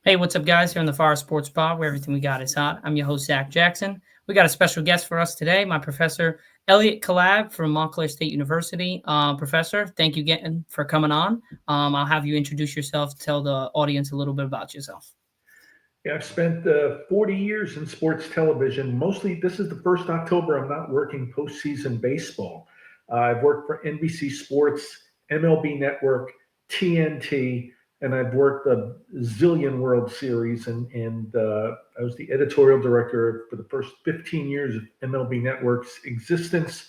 Hey, what's up, guys? Here on the Fire Sports Pod, where everything we got is hot. I'm your host, Zach Jackson. We got a special guest for us today, my professor, Elliot Kalbe from Montclair State University. Professor, thank you again for coming on. I'll have you introduce yourself, tell the audience a little bit about yourself. Yeah, I've spent 40 years in sports television. Mostly, this is the first October I'm not working postseason baseball. I've worked for NBC Sports, MLB Network, TNT, and I've worked a zillion World Series. And I was the editorial director for the first 15 years of MLB Network's existence.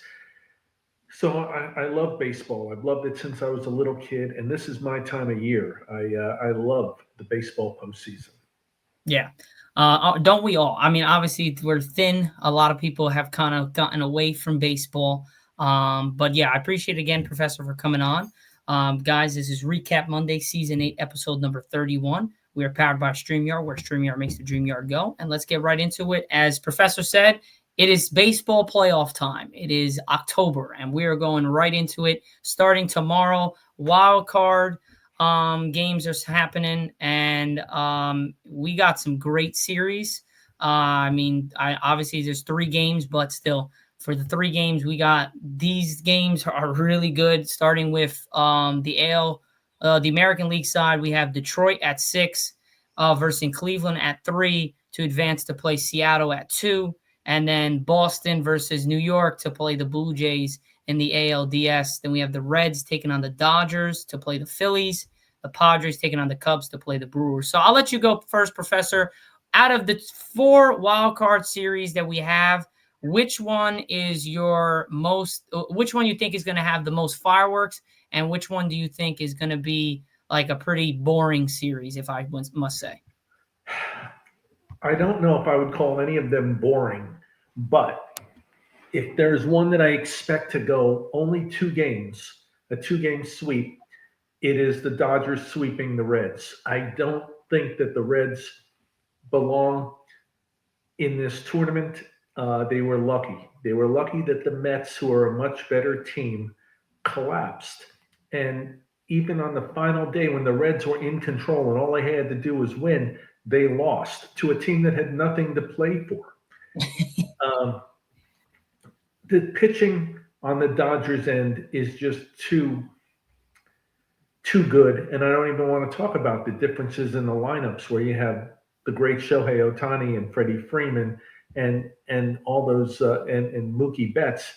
So I love baseball. I've loved it since I was a little kid, and this is my time of year. I love the baseball postseason. Yeah. Don't we all? I mean, obviously, we're thin. A lot of people have kind of gotten away from baseball. But yeah, I appreciate again, Professor, for coming on. Guys, this is Recap Monday, Season 8, Episode number 31. We are powered by StreamYard, where StreamYard makes the dream yard go. And let's get right into it. As Professor said, it is baseball playoff time. It is October, and we are going right into it starting tomorrow. Wild card games are happening, and we got some great series. Obviously there's 3 games, but still, for the 3 games we got, these games are really good. Starting with the American League side, we have Detroit at 6 versus Cleveland at 3 to advance to play Seattle at 2, and then Boston versus New York to play the Blue Jays in the ALDS. Then we have the Reds taking on the Dodgers to play the Phillies, the Padres taking on the Cubs to play the Brewers. So I'll let you go first, Professor. Out of the 4 wild card series that we have, which one is your most? Which one you think is going to have the most fireworks, and which one do you think is going to be like a pretty boring series, if I must say? I don't know if I would call any of them boring, but if there's one that I expect to go only 2 games, a 2 game sweep, it is the Dodgers sweeping the Reds. I don't think that the Reds belong in this tournament. They were lucky. They were lucky that the Mets, who are a much better team, collapsed. And even on the final day when the Reds were in control and all they had to do was win, they lost to a team that had nothing to play for. Um, the pitching on the Dodgers end is just too good, and I don't even want to talk about the differences in the lineups where you have the great Shohei Ohtani and Freddie Freeman and all those and Mookie Betts.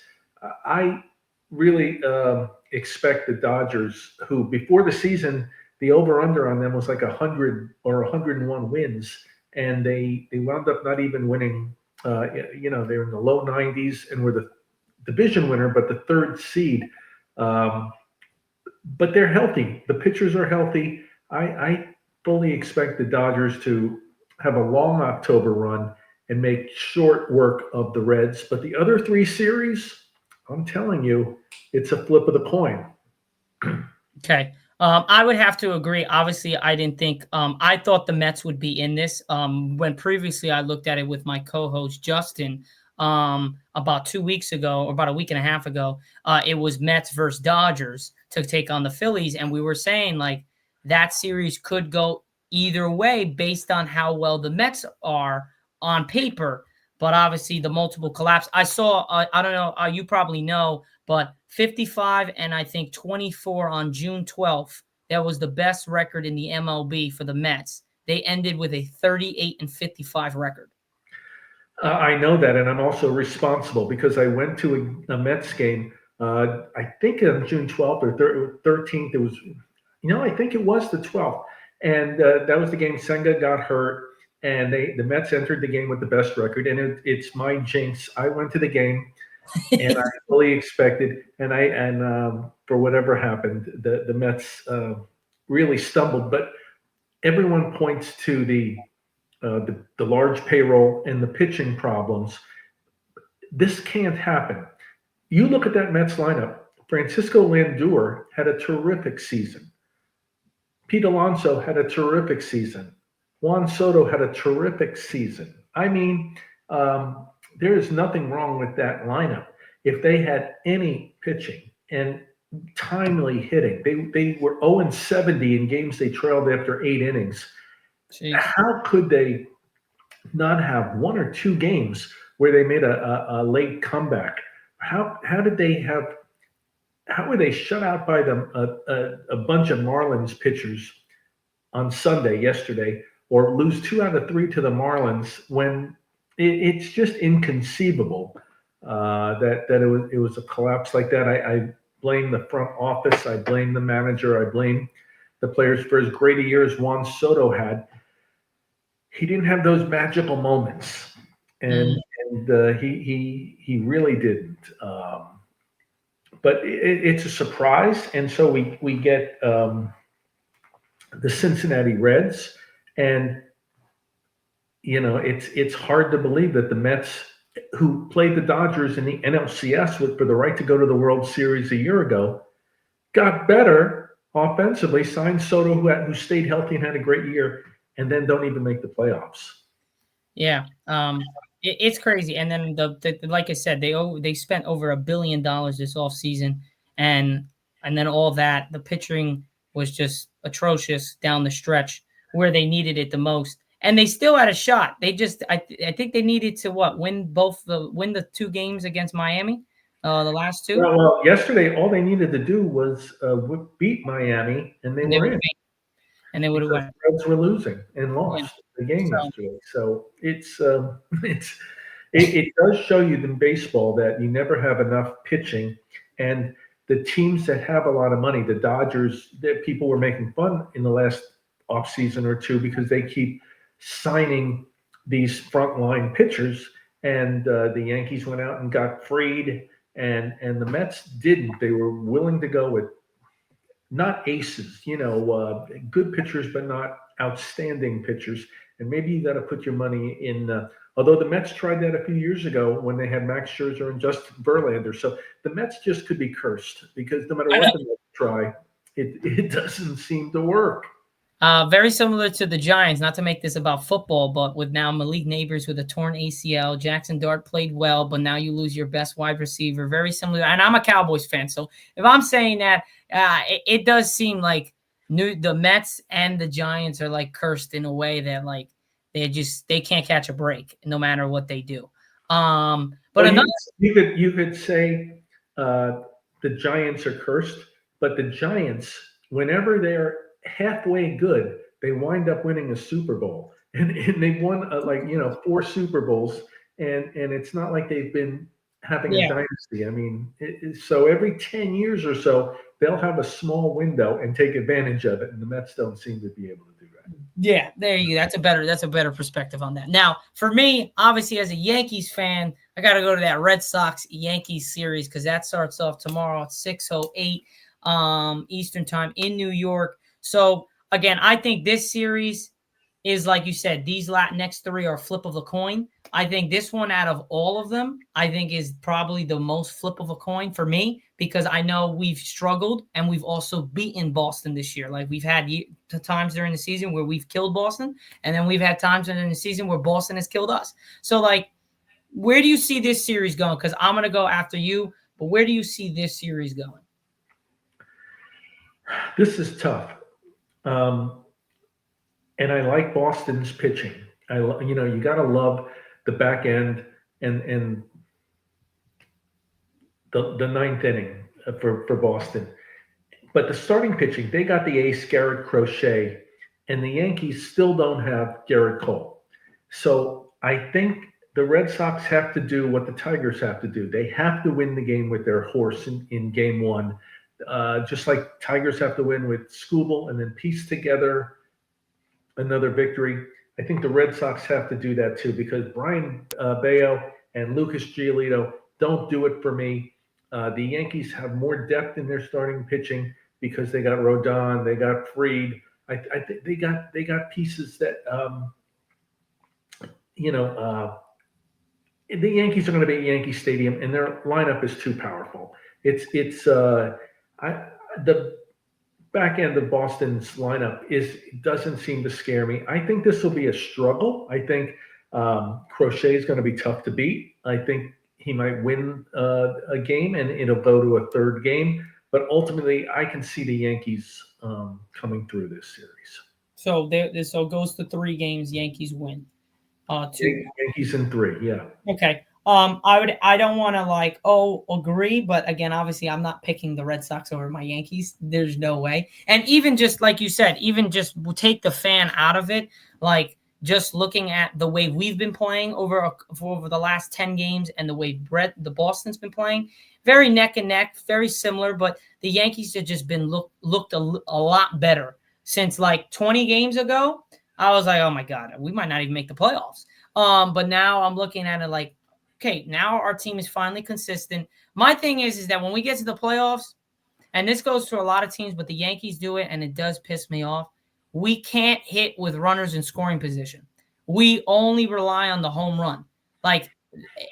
I really expect the Dodgers, who before the season the over under on them was like 100 or 101 wins, and they wound up not even winning. They're in the low 90s and were the division winner, but the third seed. Um, but they're healthy. The pitchers are healthy. I fully expect the Dodgers to have a long October run and make short work of the Reds. But the other 3 series, I'm telling you, it's a flip of the coin. Okay. I would have to agree. Obviously, I didn't think, I thought the Mets would be in this. When previously I looked at it with my co-host Justin, about 2 weeks ago, or about a week and a half ago, it was Mets versus Dodgers to take on the Phillies. And we were saying like that series could go either way based on how well the Mets are on paper. But obviously the multiple collapse. I saw, I don't know, you probably know, but 55 and I think 24 on June 12th. That was the best record in the MLB for the Mets. They ended with a 38-55 record. I know that, and I'm also responsible because I went to a Mets game. I think on June 12th or 13th. It was, I think it was the 12th, and that was the game. Senga got hurt, and the Mets entered the game with the best record, and it's my jinx. I went to the game, and I fully expected, and for whatever happened, the Mets really stumbled, but everyone points to the large payroll and the pitching problems. This can't happen. You look at that Mets lineup. Francisco Lindor had a terrific season. Pete Alonso had a terrific season. Juan Soto had a terrific season. I mean, there is nothing wrong with that lineup. If they had any pitching and timely hitting, they were 0-70 in games they trailed after 8 innings. Jeez. How could they not have one or two games where they made a late comeback? How did they have? How were they shut out by a bunch of Marlins pitchers on Sunday yesterday, or lose 2 out of 3 to the Marlins when it's just inconceivable that it was a collapse like that. I blame the front office. I blame the manager. I blame the players for as great a year as Juan Soto had. He didn't have those magical moments, Mm, and he really didn't. But it's a surprise, and so we get the Cincinnati Reds, and it's hard to believe that the Mets, who played the Dodgers in the NLCS for the right to go to the World Series a year ago, got better offensively, signed Soto, who stayed healthy and had a great year, and then don't even make the playoffs. yeah. It's crazy. And then like I said, they spent over $1 billion this offseason, and then all that, the pitching was just atrocious down the stretch where they needed it the most. And they still had a shot. I think they needed to win the 2 games against Miami, the last two, Well, yesterday all they needed to do was beat Miami, and they and they were would in and they would have because went. the Reds were losing and Yeah. lost the game So yesterday. So it does show you in baseball that you never have enough pitching, and the teams that have a lot of money, the Dodgers, that people were making fun in the last offseason or two because they keep signing these frontline pitchers, and the Yankees went out and got Freed, and the Mets didn't. They were willing to go with not aces, good pitchers, but not outstanding pitchers. And maybe you got to put your money in. Although the Mets tried that a few years ago when they had Max Scherzer and Justin Verlander, so the Mets just could be cursed because no matter I know. what the Mets try, it doesn't seem to work. Very similar to the Giants, not to make this about football, but with now Malik Neighbors with a torn ACL. Jackson Dart played well, but now you lose your best wide receiver. Very similar. And I'm a Cowboys fan. So if I'm saying that, it does seem like the Mets and the Giants are like cursed in a way that like they can't catch a break no matter what they do. But Well, another you could say uh, the Giants are cursed, but the Giants, whenever they're halfway good, they wind up winning a Super Bowl, and they've won 4 Super Bowls, and it's not like they've been having a yeah. dynasty. I mean, so every 10 years or so, they'll have a small window and take advantage of it, and the Mets don't seem to be able to do that. Yeah, there you go. That's a better perspective on that. Now, for me, obviously as a Yankees fan, I got to go to that Red Sox Yankees series because that starts off tomorrow at 6:08 Eastern time in New York. So again, I think this series is like you said, these next 3 are flip of a coin. I think this one out of all of them, I think is probably the most flip of a coin for me because I know we've struggled and we've also beaten Boston this year. Like we've had times during the season where we've killed Boston, and then we've had times during the season where Boston has killed us. So like, where do you see this series going? Because I'm gonna go after you, but where do you see this series going? This is tough. Um, and I like Boston's pitching. You got to love the back end and the ninth inning for Boston. But the starting pitching, they got the ace Garrett Crochet, and the Yankees still don't have Garrett Cole. So I think the Red Sox have to do what the Tigers have to do. They have to win the game with their horse in game one, just like Tigers have to win with Skubal and then piece together another victory. I think the Red Sox have to do that too because Brian Bayo and Lucas Giolito don't do it for me. The Yankees have more depth in their starting pitching because they got Rodon, they got Freed. I think they got pieces that you know the Yankees are going to be at Yankee Stadium, and their lineup is too powerful. The back end of Boston's lineup doesn't seem to scare me. I think this will be a struggle. I think Crochet is going to be tough to beat. I think he might win a game, and it'll go to a third game. But ultimately, I can see the Yankees coming through this series. So so it goes to 3 games. Yankees win. 2. Yankees in 3. Yeah. Okay. I don't want to like agree, but again, obviously, I'm not picking the Red Sox over my Yankees. There's no way. And even just like you said, even just take the fan out of it, like just looking at the way we've been playing for over the last 10 games, and the way the Boston's been playing, very neck and neck, very similar. But the Yankees have just been looked a lot better since like 20 games ago. I was like, oh my god, we might not even make the playoffs. But now I'm looking at it like, okay, now our team is finally consistent. My thing is that when we get to the playoffs, and this goes to a lot of teams, but the Yankees do it, and it does piss me off. We can't hit with runners in scoring position. We only rely on the home run. Like,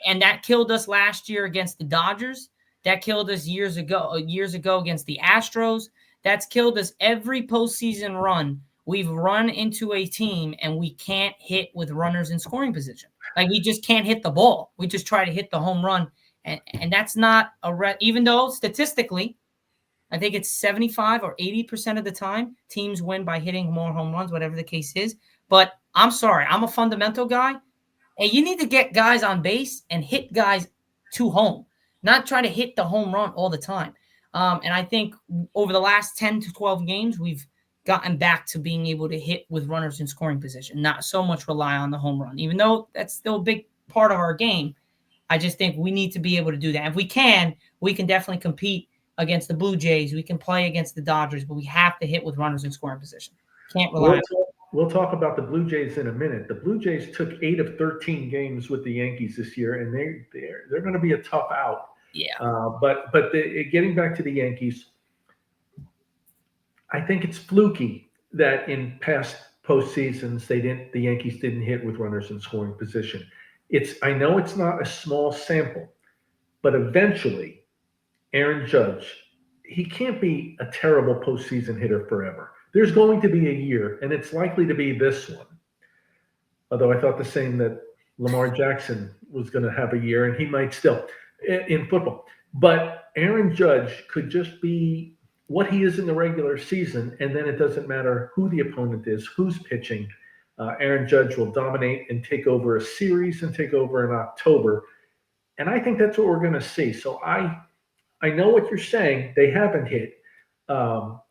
and that killed us last year against the Dodgers. That killed us years ago against the Astros. That's killed us every postseason run. We've run into a team and we can't hit with runners in scoring position. Like, we just can't hit the ball. We just try to hit the home run. And that's not even though statistically, I think it's 75 or 80% of the time teams win by hitting more home runs, whatever the case is. But I'm sorry, I'm a fundamental guy. And you need to get guys on base and hit guys to home, not try to hit the home run all the time. And I think over the last 10 to 12 games, we've gotten back to being able to hit with runners in scoring position, not so much rely on the home run, even though that's still a big part of our game. I just think we need to be able to do that. If we can definitely compete against the Blue Jays. We can play against the Dodgers, but we have to hit with runners in scoring position. Can't rely We'll on. we'll talk about the Blue Jays in a minute. The Blue Jays took 8 of 13 games with the Yankees this year, and they're going to be a tough out. Yeah. Getting back to the Yankees, I think it's fluky that in past postseasons the Yankees didn't hit with runners in scoring position. I know it's not a small sample, but eventually Aaron Judge, he can't be a terrible postseason hitter forever. There's going to be a year, and it's likely to be this one. Although I thought the same that Lamar Jackson was going to have a year, and he might still in football. But Aaron Judge could just be what he is in the regular season, and then it doesn't matter who the opponent is, who's pitching. Aaron Judge will dominate and take over a series and take over in October. And I think that's what we're going to see. So I know what you're saying. They haven't hit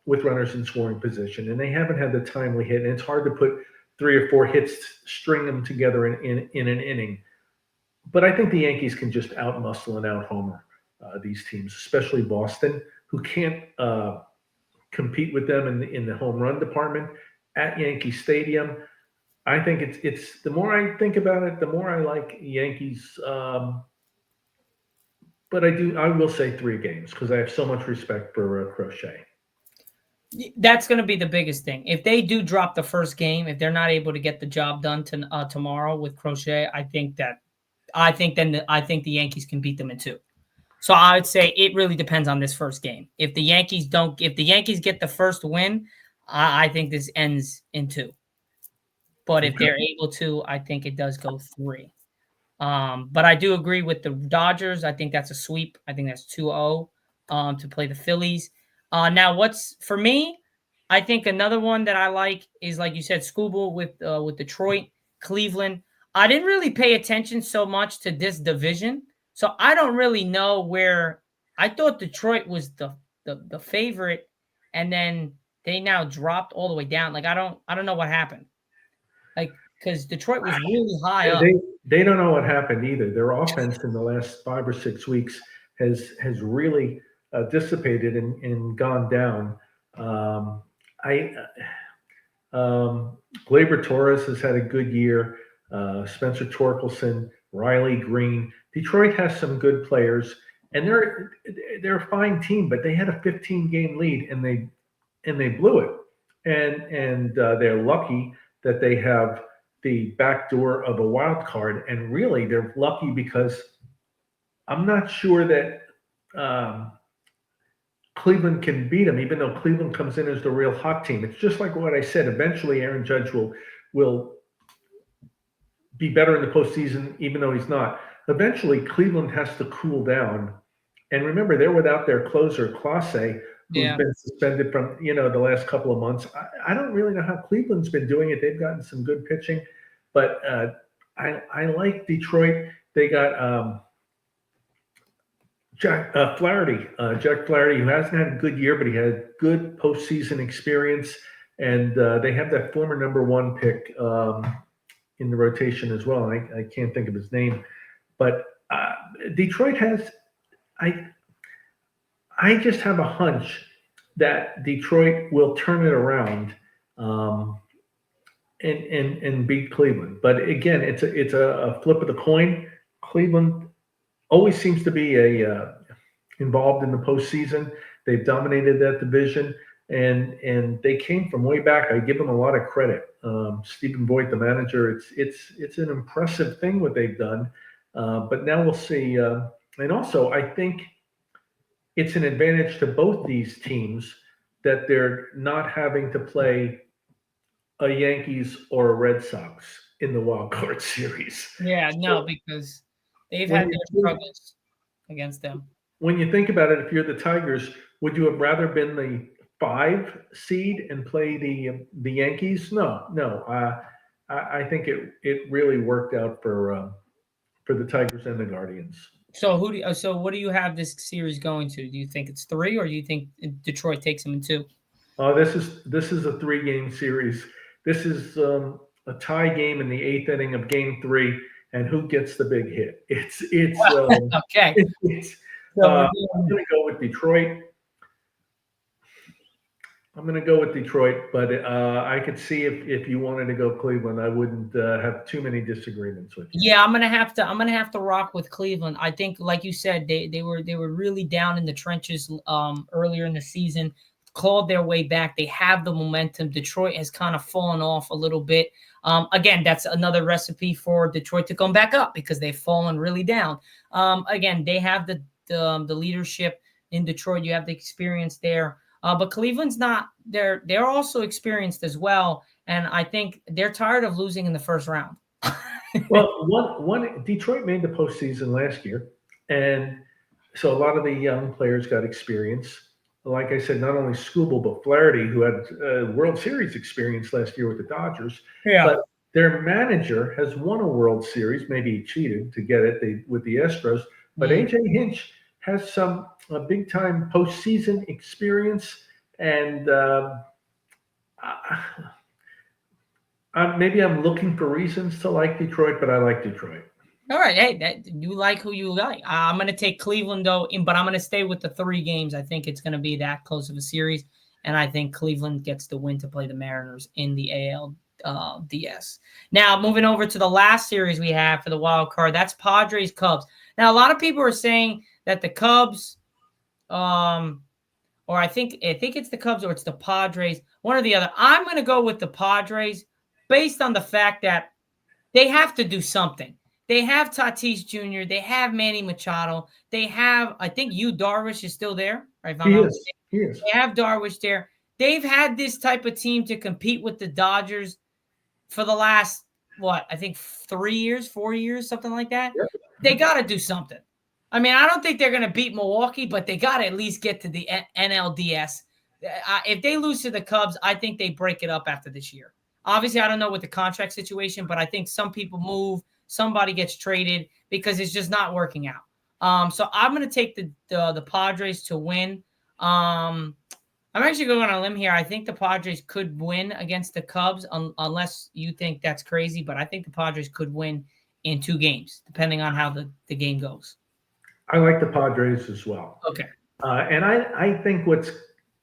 with runners in scoring position, and they haven't had the timely hit. And it's hard to put 3 or 4 hits, string them together in an inning. But I think the Yankees can just outmuscle and outhomer these teams, especially Boston, who can't compete with them in the home run department at Yankee Stadium. I think it's the more I think about it, the more I like Yankees. But I will say 3 games because I have so much respect for Crochet. That's going to be the biggest thing. If they do drop the first game, if they're not able to get the job done tomorrow with Crochet, I think the Yankees can beat them in 2. So I would say it really depends on this first game. If the Yankees get the first win, I think this ends in 2. But if they're able to, I think it does go 3. But I do agree with the Dodgers. I think that's a sweep. I think that's 2-0 to play the Phillies. Now, what's for me, I think another one that I like is, like you said, Scooble with Detroit, Cleveland. I didn't really pay attention so much to this division, so I don't really know where. I thought Detroit was the favorite, and then they now dropped all the way down. Like I don't know what happened. Like, because Detroit was really high up. They don't know what happened either. Their offense in the last 5 or 6 weeks has really dissipated and gone down. I Gleyber Torres has had a good year. Spencer Torkelson, Riley Green. Detroit has some good players, and they're a fine team. But they had a 15-game lead, and they blew it. And they're lucky that they have the back door of a wild card, and really they're lucky because I'm not sure that Cleveland can beat them, even though Cleveland comes in as the real hot team. It's just like what I said. Eventually, Aaron Judge will be better in the postseason, even though he's not. Eventually, Cleveland has to cool down. And remember, they're without their closer, Clase, who's Yeah. been suspended from the last couple of months. I don't really know how Cleveland's been doing it. They've gotten some good pitching, but I like Detroit. They got Jack Flaherty, who hasn't had a good year, but he had good postseason experience, and they have that former number one pick in the rotation as well. I can't think of his name, but Detroit has. I just have a hunch that Detroit will turn it around um, and beat Cleveland. But again, it's a flip of the coin. Cleveland always seems to be involved in the postseason. They've dominated that division, and they came from way back. I give them a lot of credit. Stephen Voigt, the manager, it's an impressive thing what they've done. But now we'll see. And also, I think it's an advantage to both these teams that they're not having to play a Yankees or a Red Sox in the wild card series. Yeah, no, So because they've when had you their struggles against them. when you think about it, if you're the Tigers, would you have rather been the 5 seed and play the Yankees? No, no. I think it really worked out for the Tigers and the Guardians. So so what do you have this series going to? Do you think it's 3, or do you think Detroit takes them in 2? This is a 3-game series. This is a tie game in the 8th inning of Game 3, and who gets the big hit? Okay. It's So we're I'm doing going to go with Detroit. I'm going to go with Detroit, but I could see if you wanted to go Cleveland, I wouldn't have too many disagreements with you. Yeah, I'm gonna have to rock with Cleveland. I think, like you said, they were really down in the trenches earlier in the season, clawed their way back. They have the momentum. Detroit has kind of fallen off a little bit. Again, that's another recipe for Detroit to come back up because they've fallen really down. Again, they have the leadership in Detroit. You have the experience there. But Cleveland's not. They're also experienced as well, and I think they're tired of losing in the first round. Well, one Detroit made the postseason last year, and so a lot of the young players got experience. Like I said, not only Scooble but Flaherty, who had World Series experience last year with the Dodgers, Yeah. but their manager has won a World Series. Maybe he cheated to get it with the Astros, but Mm. AJ Hinch has some big time postseason experience, and maybe I'm looking for reasons to like Detroit, but I like Detroit. All right. Hey, you like who you like. I'm going to take Cleveland, though, but I'm going to stay with the 3 games. I think it's going to be that close of a series. And I think Cleveland gets the win to play the Mariners in the AL DS. Now, moving over to the last series we have for the wild card, that's Padres Cubs. Now, a lot of people are saying that the Cubs, or I think it's the Cubs or it's the Padres, one or the other. I'm going to go with the Padres based on the fact that they have to do something. They have Tatis Jr. They have Manny Machado. They have, I think, Darvish is still there, right? If I'm He not is. mistaken. He is. They have Darvish there. They've had this type of team to compete with the Dodgers for the last, I think 3 years, 4 years, something like that. Yep. They got to do something. I mean, I don't think they're going to beat Milwaukee, but they got to at least get to the NLDS. If they lose to the Cubs, I think they break it up after this year. Obviously, I don't know with the contract situation, but I think some people move, somebody gets traded because it's just not working out. So I'm going to take the Padres to win. I'm actually going on a limb here. I think the Padres could win against the Cubs, unless you think that's crazy. But I think the Padres could win in 2 games, depending on how the game goes. I like the Padres as well. Okay. And I think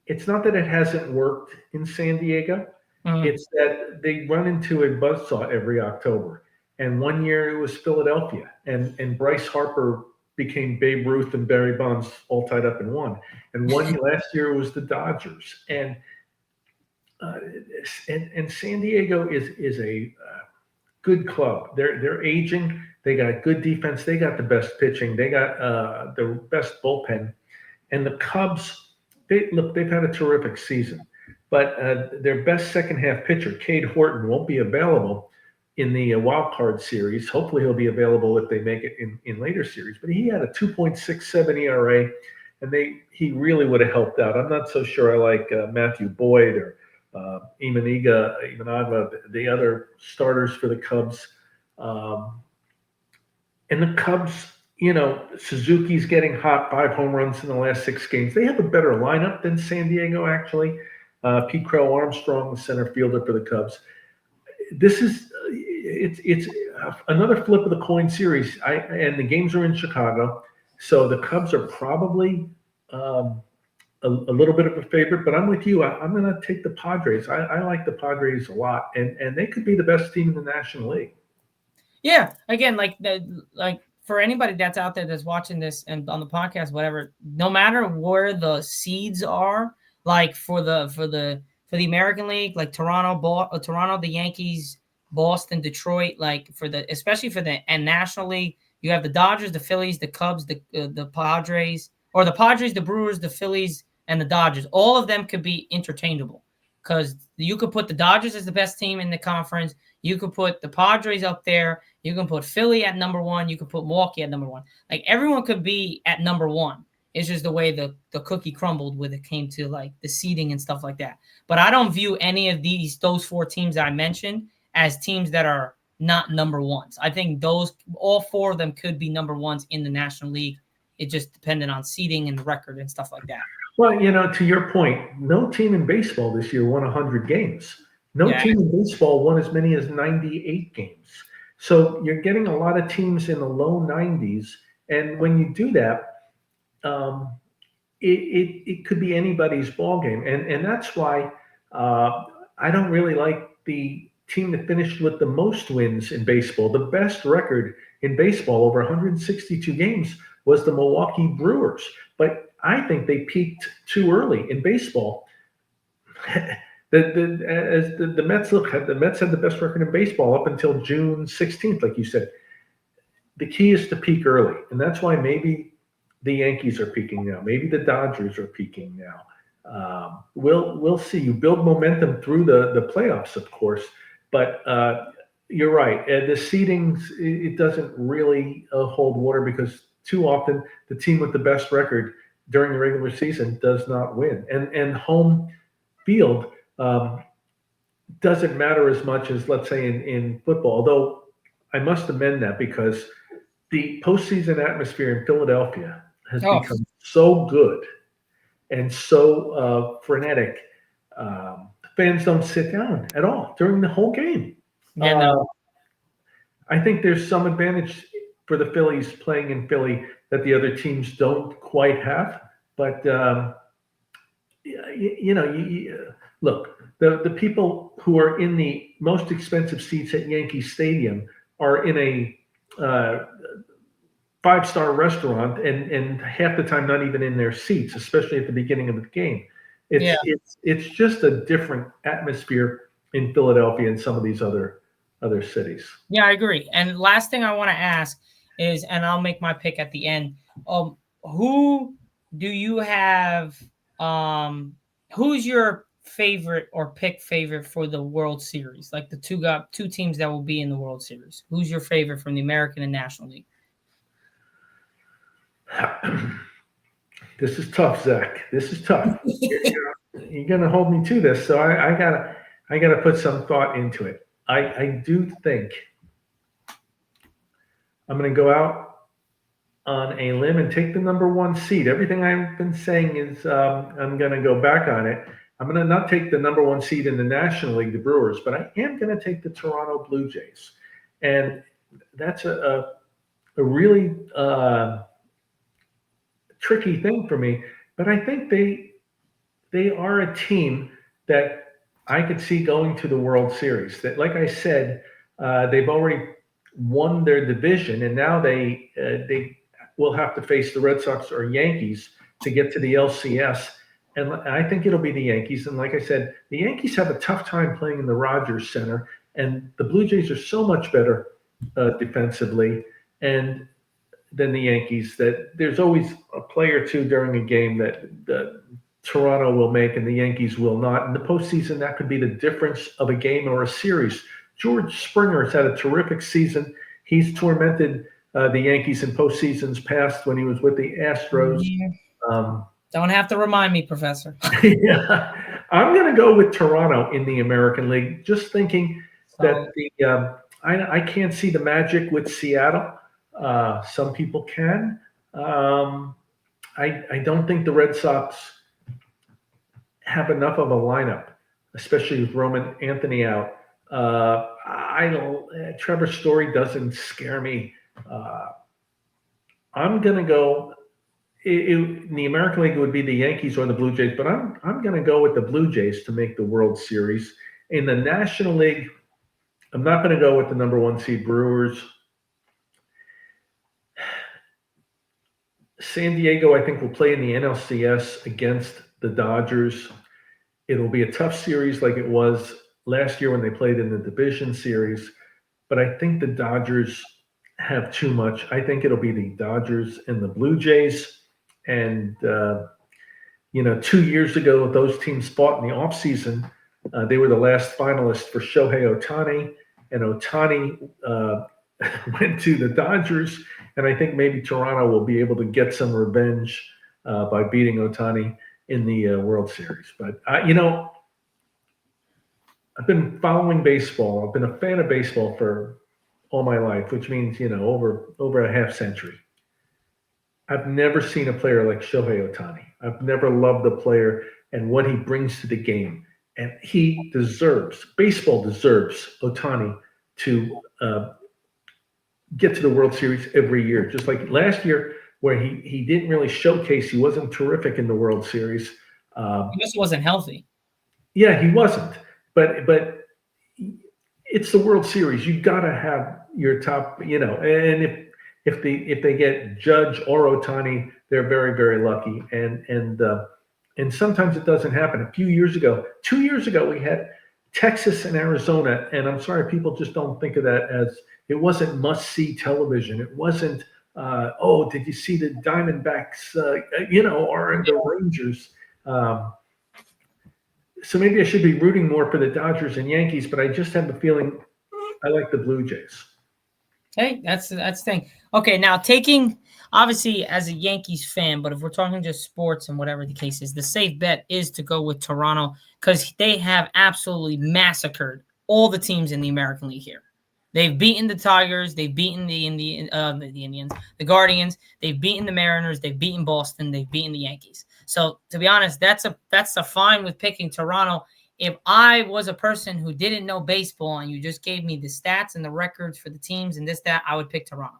it's not that it hasn't worked in San Diego. Mhm. It's that they run into a buzzsaw every October. And one year it was Philadelphia, and Bryce Harper became Babe Ruth and Barry Bonds all tied up in one. And last year it was the Dodgers. And San Diego is a good club. They're aging. They got good defense. They got the best pitching. They got the best bullpen. And the Cubs, they've had a terrific season, but their best second half pitcher, Cade Horton, won't be available in the wild card series. Hopefully, he'll be available if they make it in later series. But he had a 2.67 ERA, and he really would have helped out. I'm not so sure I like Matthew Boyd or Imanava, the other starters for the Cubs. Um, and the Cubs, Suzuki's getting hot, 5 home runs in the last 6 games. They have a better lineup than San Diego, actually. Pete Crow Armstrong, the center fielder for the Cubs. This is it's another flip of the coin series. And the games are in Chicago, so the Cubs are probably a little bit of a favorite. But I'm with you. I'm going to take the Padres. I like the Padres a lot, and they could be the best team in the National League. Yeah, again, like for anybody that's out there that's watching this and on the podcast, whatever, no matter where the seeds are, like for the American League, like Toronto, the Yankees, Boston, Detroit, like especially for the National League, you have the Dodgers, the Phillies, the Cubs, the Padres, or the Padres, the Brewers, the Phillies, and the Dodgers. All of them could be interchangeable because you could put the Dodgers as the best team in the conference. You could put the Padres up there. You can put Philly at number 1. You could put Milwaukee at number 1. Like everyone could be at number 1. It's just the way the cookie crumbled when it came to like the seeding and stuff like that. But I don't view any of those 4 teams I mentioned as teams that are not number 1s. I think all 4 of them could be number 1s in the National League. It just depended on seeding and the record and stuff like that. Well, to your point, no team in baseball this year won 100 games. No team in baseball won as many as 98 games. So you're getting a lot of teams in the low 90s. And when you do that, it could be anybody's ball game. And that's why I don't really like the team that finished with the most wins in baseball. The best record in baseball over 162 games was the Milwaukee Brewers. But I think they peaked too early in baseball. The Mets the Mets had the best record in baseball up until June 16th, like you said. The key is to peak early, and that's why maybe the Yankees are peaking now. Maybe the Dodgers are peaking now. We'll see. You build momentum through the playoffs, of course, but you're right. The seedings, it doesn't really hold water because too often the team with the best record during the regular season does not win, and home field doesn't matter as much as, let's say, in football. Although I must amend that because the postseason atmosphere in Philadelphia has become so good and so frenetic. Fans don't sit down at all during the whole game. Yeah, no. I think there's some advantage for the Phillies playing in Philly that the other teams don't quite have. But look, the people who are in the most expensive seats at Yankee Stadium are in a 5-star restaurant and half the time not even in their seats, especially at the beginning of the game. It's just a different atmosphere in Philadelphia and some of these other cities. Yeah, I agree. And last thing I want to ask is, and I'll make my pick at the end. Who do you have? Who's your favorite or pick favorite for the World Series? Like the two teams that will be in the World Series. Who's your favorite from the American and National League? This is tough, Zach. This is tough. You're gonna hold me to this, so I gotta put some thought into it. I do think I'm gonna go out on a limb and take the number 1 seed. Everything I've been saying is I'm gonna go back on it. I'm gonna not take the number 1 seed in the National League, the Brewers, but I am gonna take the Toronto Blue Jays, and that's a really tricky thing for me, but I think they are a team that I could see going to the World Series. That, like I said, they've already won their division, and now they will have to face the Red Sox or Yankees to get to the LCS. And I think it'll be the Yankees. And like I said, the Yankees have a tough time playing in the Rogers Center, and the Blue Jays are so much better defensively and than the Yankees that there's always a play or two during a game that Toronto will make and the Yankees will not. In the postseason, that could be the difference of a game or a series. George Springer has had a terrific season. He's tormented the Yankees in postseasons past when he was with the Astros. Don't have to remind me, Professor. Yeah, I'm going to go with Toronto in the American League. Just thinking that So I can't see the magic with Seattle. Some people can. Um, I don't think the Red Sox have enough of a lineup, especially with Roman Anthony out. I don't. Trevor Story doesn't scare me. Uh, I'm going to go. In the American League, it would be the Yankees or the Blue Jays, but I'm going to go with the Blue Jays to make the World Series. In the National League, I'm not going to go with the number one seed Brewers. San Diego, I think, will play in the NLCS against the Dodgers. It'll be a tough series like it was last year when they played in the division series, but I think the Dodgers have too much. I think it'll be the Dodgers and the Blue Jays. And 2 years ago, those teams fought in the offseason. They were the last finalists for Shohei Ohtani, and Ohtani went to the Dodgers. And I think maybe Toronto will be able to get some revenge by beating Ohtani in the World Series. But, I've been following baseball. I've been a fan of baseball for all my life, which means, over a half century. I've never seen a player like Shohei Ohtani. I've never loved the player and what he brings to the game. And baseball deserves Ohtani to get to the World Series every year. Just like last year, where he didn't really showcase, he wasn't terrific in the World Series. he just wasn't healthy. Yeah, he wasn't. But it's the World Series. You got to have your top, and if they get Judge or Ohtani, they're very, very lucky. And sometimes it doesn't happen. A few years ago, 2 years ago, we had Texas and Arizona, and I'm sorry, people just don't think of that as it wasn't must-see television. It wasn't, did you see the Diamondbacks, or the Rangers? So maybe I should be rooting more for the Dodgers and Yankees, but I just have the feeling I like the Blue Jays. Hey, that's the thing. Okay, now taking obviously as a Yankees fan, but if we're talking just sports and whatever the case is, the safe bet is to go with Toronto because they have absolutely massacred all the teams in the American League here. They've beaten the Tigers, they've beaten the Indians, the Guardians, they've beaten the Mariners, they've beaten Boston, they've beaten the Yankees. So to be honest, that's a fine with picking Toronto. If I was a person who didn't know baseball and you just gave me the stats and the records for the teams and that, I would pick Toronto.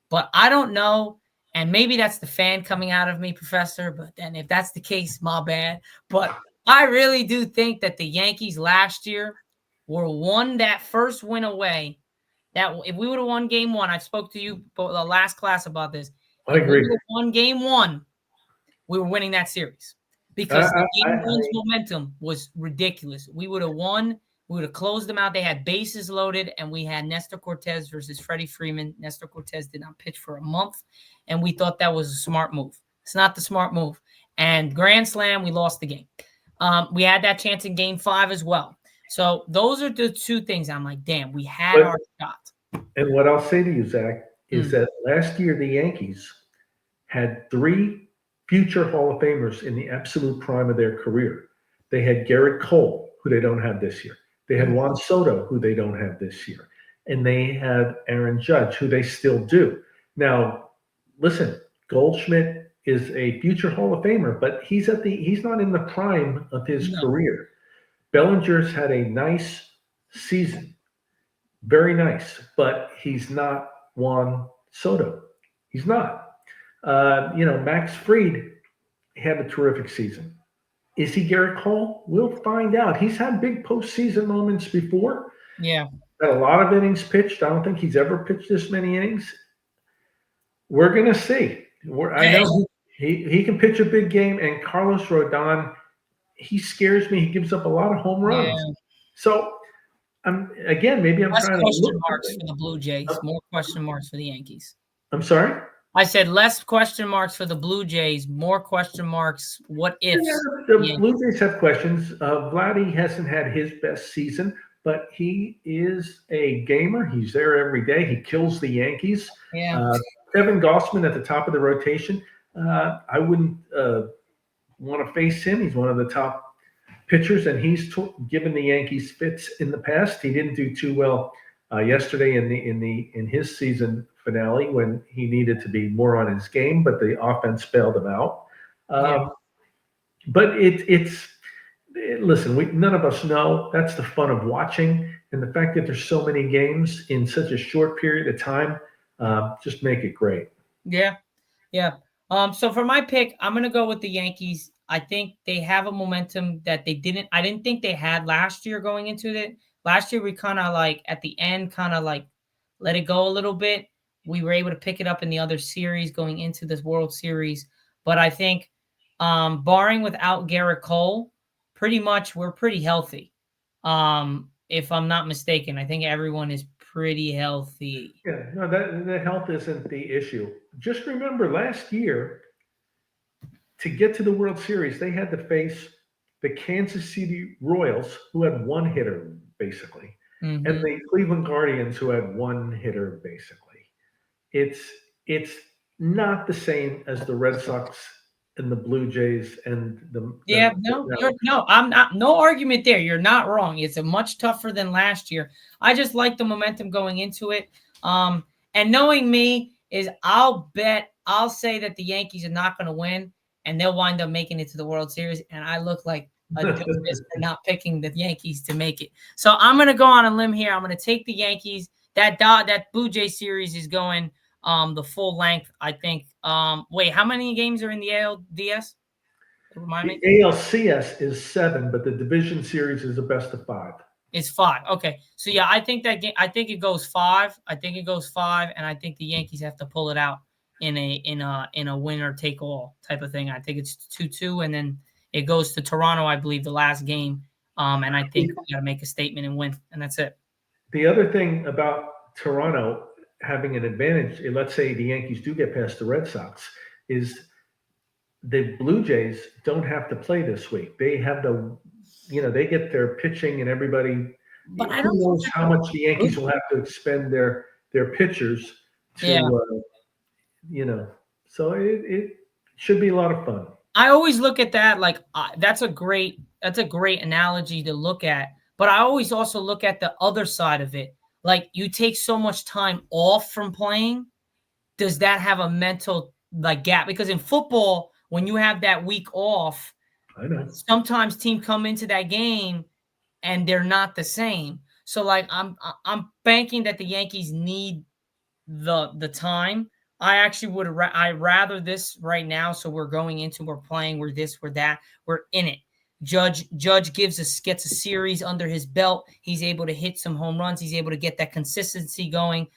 But I don't know, and maybe that's the fan coming out of me, Professor, but then if that's the case, my bad. But I really do think that the Yankees last year were that first win away. That if we would have won game one, I spoke to you the last class about this. I If we agree. would have won game one, we were winning that series because game one's momentum was ridiculous. We would have won. We would have closed them out. They had bases loaded, and we had Nestor Cortez versus Freddie Freeman. Nestor Cortez did not pitch for a month, and we thought that was a smart move. It's not the smart move. And grand slam, we lost the game. We had that chance in game 5 as well. So those are the two things I'm like, damn, we had our shot. And what I'll say to you, Zach, is that last year the Yankees had 3 future Hall of Famers in the absolute prime of their career. They had Garrett Cole, who they don't have this year. They had Juan Soto, who they don't have this year. And they have Aaron Judge, who they still do. Now, listen, Goldschmidt is a future Hall of Famer, but he's not in the prime of his career. Bellinger's had a nice season, very nice, but he's not Juan Soto. He's not. Max Fried had a terrific season. Is he Garrett Cole? We'll find out. He's had big postseason moments before. Yeah. Had a lot of innings pitched. I don't think he's ever pitched this many innings. We're going to see. I know he can pitch a big game, and Carlos Rodon, he scares me. He gives up a lot of home runs. Yeah. So, maybe I'm Less trying to question marks for the Blue Jays, more question marks for the Yankees. I'm sorry? I said less question marks for the Blue Jays, more question marks. What ifs? Yeah, the Blue Jays have questions. Vladdy hasn't had his best season, but he is a gamer. He's there every day. He kills the Yankees. Yeah. Kevin Gossman at the top of the rotation. I wouldn't want to face him. He's one of the top pitchers, and he's given the Yankees fits in the past. He didn't do too well yesterday in his season finale when he needed to be more on his game, but the offense bailed him out. Yeah. But listen, none of us know. That's the fun of watching, and the fact that there's so many games in such a short period of time just make it great. Yeah. Yeah. So for my pick, I'm gonna go with the Yankees. I think they have a momentum that I didn't think they had last year going into it. Last year we kind of like at the end kind of like let it go a little bit. We were able to pick it up in the other series going into this World Series. But I think barring without Garrett Cole, pretty much we're pretty healthy. If I'm not mistaken, I think everyone is pretty healthy. Yeah, no, that the health isn't the issue. Just remember last year to get to the World Series, they had to face the Kansas City Royals, who had one hitter basically, and Hmm. the Cleveland Guardians, who had one hitter basically. It's it's not the same as the Red Sox and the Blue Jays and Yeah, no. I'm not, no argument there. You're not wrong. It's a much tougher than last year. I just like the momentum going into it. And knowing me is I'll say that the Yankees are not going to win and they'll wind up making it to the World Series. And I look like a doofus for not picking the Yankees to make it. So I'm going to go on a limb here. I'm going to take the Yankees. That Blue Jay series is going the full length, I think. Wait, how many games are in the ALDS? Remind The me. ALCS is 7, but the division series is a best of 5. It's 5. Okay. So yeah, I think that game, I think it goes 5. I think it goes 5, and I think the Yankees have to pull it out in a winner take all type of thing. I think it's 2-2, and then it goes to Toronto, I believe, the last game. And I think we gotta make a statement and win, and that's it. The other thing about Toronto having an advantage, let's say the Yankees do get past the Red Sox, is the Blue Jays don't have to play this week. They have they get their pitching and everybody. But I Who don't think knows that's how a much the group. Yankees will have to expend their pitchers Yeah. to, so it should be a lot of fun. I always look at that like that's a great analogy to look at. But I always also look at the other side of it. Like you take so much time off from playing, does that have a mental like gap? Because in football, when you have that week off, I know. sometimes team come into that game and they're not the same. So like I'm banking that the Yankees need the time. I actually would I rather this right now. So we're going into we're playing, we're this, we're that, we're in it. Judge gets a series under his belt. He's able to hit some home runs. He's able to get that consistency going.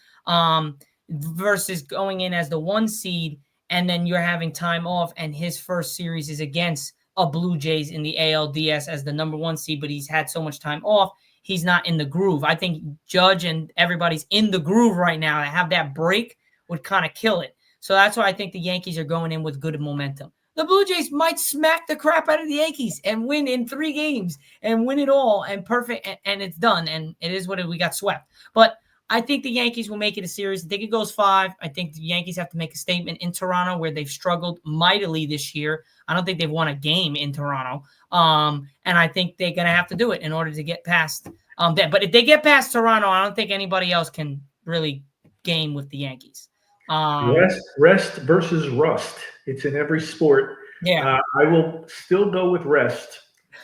Versus going in as the 1 seed and then you're having time off and his first series is against a Blue Jays in the ALDS as the number 1 seed, but he's had so much time off he's not in the groove. I think Judge and everybody's in the groove right now. To have that break would kind of kill it. So that's why I think the Yankees are going in with good momentum. The Blue Jays might smack the crap out of the Yankees and win in 3 games and win it all and perfect and it's done. And it is what we got swept. But I think the Yankees will make it a series. I think it goes 5. I think the Yankees have to make a statement in Toronto where they've struggled mightily this year. I don't think they've won a game in Toronto. And I think they're going to have to do it in order to get past that. But if they get past Toronto, I don't think anybody else can really game with the Yankees. Rest versus rust. It's in every sport. Yeah. I will still go with rest.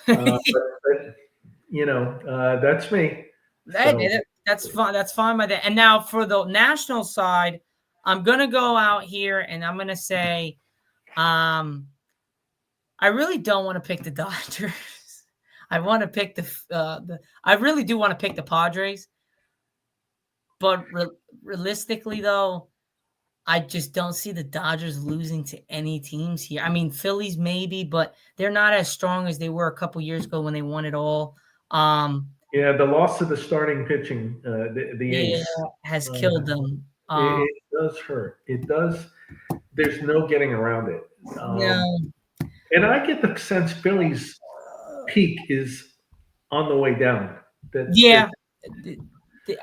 That's me. So. That's fine. That's fine by that. And now for the national side, I'm gonna go out here and I'm gonna say, I really don't want to pick the Dodgers. I want to pick I really do want to pick the Padres. But realistically, though, I just don't see the Dodgers losing to any teams here. I mean, Phillies maybe, but they're not as strong as they were a couple years ago when they won it all. Yeah, the loss of the starting pitching, the ace, has killed them. It does hurt. It does. There's no getting around it. No. And I get the sense Philly's peak is on the way down.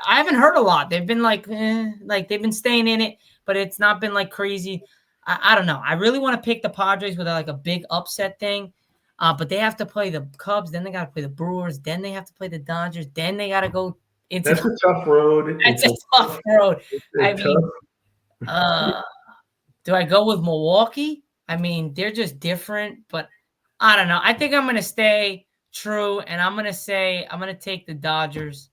I haven't heard a lot. They've been like they've been staying in it, but it's not been like crazy. I don't know. I really want to pick the Padres with like a big upset thing. But they have to play the Cubs, then they got to play the Brewers, then they have to play the Dodgers, then they got to go into That's a tough road. that's a tough road. I It's mean, tough. uh, do I go with Milwaukee? I mean, they're just different, but I don't know. I think I'm going to stay true, and I'm going to say I'm going to take the Dodgers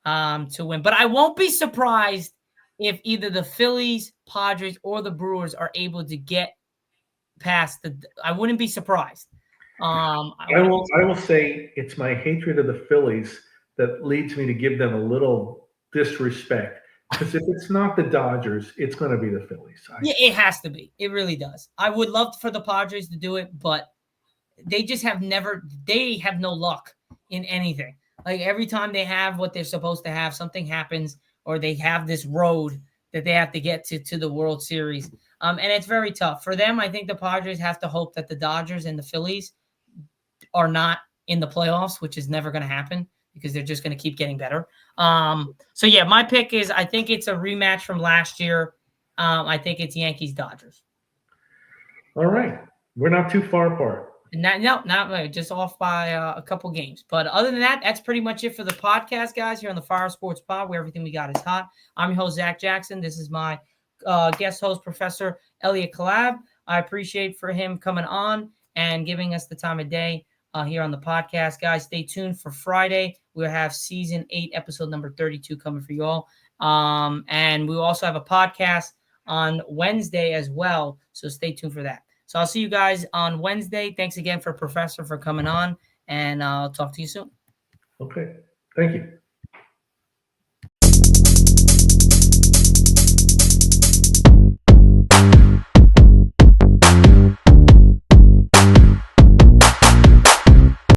to win. But I won't be surprised if either the Phillies, Padres, or the Brewers are able to get past the. I wouldn't be surprised. I I wouldn't be will. I will say it's my hatred of the Phillies that leads me to give them a little disrespect. Because if it's not the Dodgers, it's going to be the Phillies. Yeah, it has to be. It really does. I would love for the Padres to do it, but they just have never. They have no luck in anything. Like every time they have what they're supposed to have, something happens, or they have this road that they have to get to the World Series. And it's very tough for them. I think the Padres have to hope that the Dodgers and the Phillies are not in the playoffs, which is never going to happen because they're just going to keep getting better. So yeah, my pick is I think it's a rematch from last year. I think it's Yankees Dodgers. All right, we're not too far apart. Not just off by a couple games. But other than that, that's pretty much it for the podcast, guys. Here on the Fire Sports Pod, where everything we got is hot. I'm your host Zach Jackson. This is my guest host, Professor Elliot Kalbe. I appreciate for him coming on and giving us the time of day here on the podcast, guys. Stay tuned for Friday. We'll have season 8, episode number 32 coming for you all. And we will also have a podcast on Wednesday as well. So stay tuned for that. So I'll see you guys on Wednesday. Thanks again for Professor for coming on, and I'll talk to you soon. Okay, thank you.